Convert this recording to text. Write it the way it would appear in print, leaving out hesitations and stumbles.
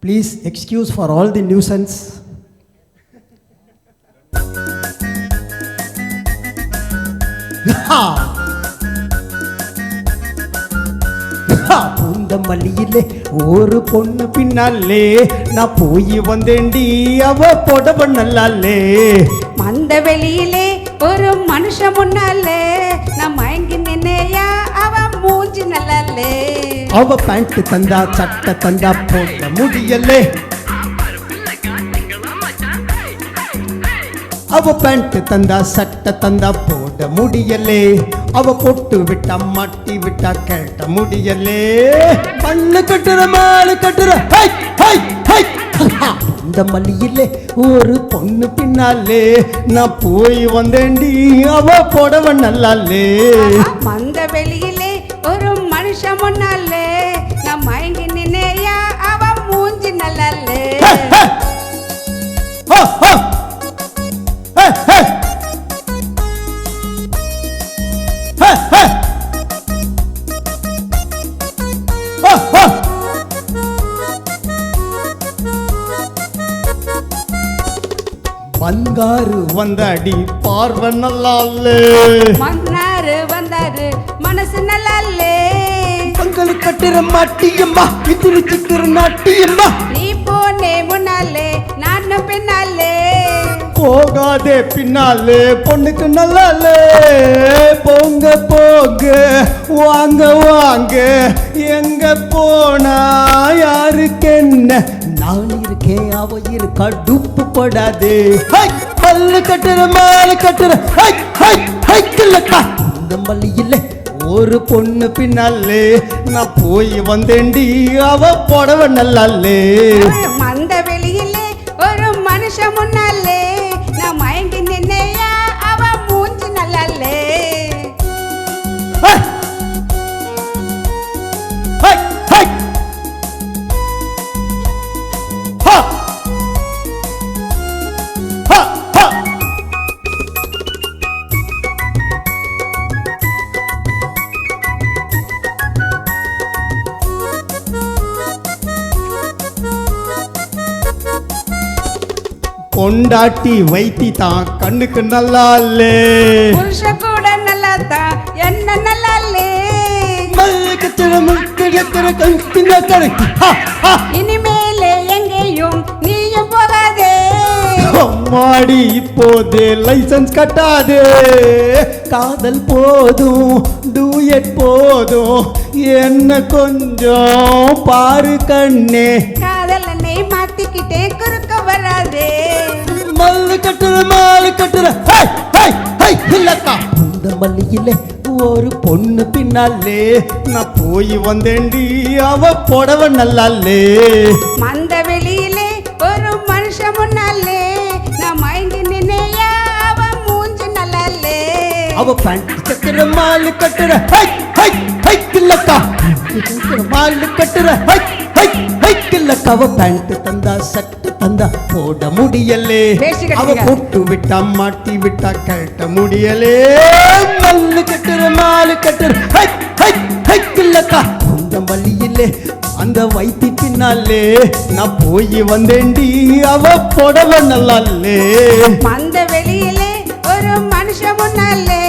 Please excuse for all the nuisance. பூந்த மல்லியிலே ஒரு பொண்ணு பின்னாலே நான் போய் வந்தேண்டி அவ புடவ நல்லாலே. மந்த வெளியிலே ஒரு மனுஷன் முன்னாலே நான் மயங்கி நின்னையா அவன் மூஞ்சி நல்லாலே. அவ பேண்ட் தந்தா சட்டை தந்தா போட முடியலே. அவ பேண்ட் தந்தா சட்டை தந்தா போட முடியலே. அவ பொட்டு விட்டா மாட்டி விட்டா கேட்ட முடியலே. மண்ணு கட்டுற மாலு கட்டுற ஹை ஹை ஹை. இந்த மல்லியிலே ஒரு பொண்ணு பின்னாலே நான் போய் வந்தேண்டி அவ புடவ நல்லாலே. மந்த வெளியிலே ஒரு மனுஷன் முன்னாலே நான் மயங்கி நின்னையா அவன் மூஞ்சி நல்லாலே. பங்காரு வந்தாடி பார்வை நல்லாலே. மன்னாரு வந்தாரு மனசு நல்லாலே. பங்கல் கட்டுற மாட்டியம்மா இதிரி சிக்கிற நாட்டியம்மா. நீ போனே முன்னாலே நானும் பின்னாலே. போகாதே பின்னாலே பொண்ணுக்கு நல்லாலே. போங்க போங்க வாங்க வாங்க எங்க போனா யாருக்கு என்ன. நான் இருக்கேன் அவ இருக்கா டுப்பு படாதே. பல்லு கட்டுற மாலை கட்டுற ஹை ஹை ஹை கில்லக்கா. இந்த மல்லியிலே ஒரு பொண்ணு பின்னாலே நான் போய் வந்தேண்டி அவ புடவ நல்லாலே. மந்த வெளியிலே ஒரு மனுஷன் முன்னாலே நான் மயங்கி நின்னையா அவன் மூஞ்சி நல்லாலே. பொண்டாட்டி வைத்தி தான் கண்ணுக்கு நல்லாலே. புருஷ கூட நல்லாதான் என்ன நல்லாலே. இனிமேலே எங்கேயும் நீயும் போகாதே. அம்மாடி இப்போதே லைசன்ஸ் கட்டாதே. காதல் போதும் டூயட் போதும் என்ன கொஞ்சம் பாரு கண்ணே. காதலனை மாட்டிக்கிட்டே குறுக்க வராதே. மல்லு கட்டுற மாலு கட்டுற ஹை ஹை ஹை இல்லக்கா. இந்த மல்லியிலே ஒரு பொண்ணு பின்னாலே நான் போய் வந்தேண்டி அவ புடவ நல்லாலே. மந்த வெளியிலே ஒரு மனுஷன் முன்னாலே நான் மயங்கி நின்னையா அவன் மூஞ்சி நல்லாலே. அவ பேண்ட் கட்டுற மாலு கட்டுற ஹை ஹை ஹை இல்லக்கா. மாலு கட்டுற ஹை ஹை ஹை இல்லக்கா. அவ பேண்ட் தந்தா சட்டை தந்தா போட முடியலே. அவ பொட்டு விட்டா மாட்டி விட்டா கட்ட முடியலே. மல்லு கட்டுற மாலு கட்டுற ஹை ஹை ஹை இல்லக்கா. இந்த மல்லியிலே அந்த வைத்தி பின்னாலே நான் போய் வந்தேண்டி அவ புடவ நல்லாலே. மந்த வெளியிலே ஒரு மனுஷன் முன்னாலே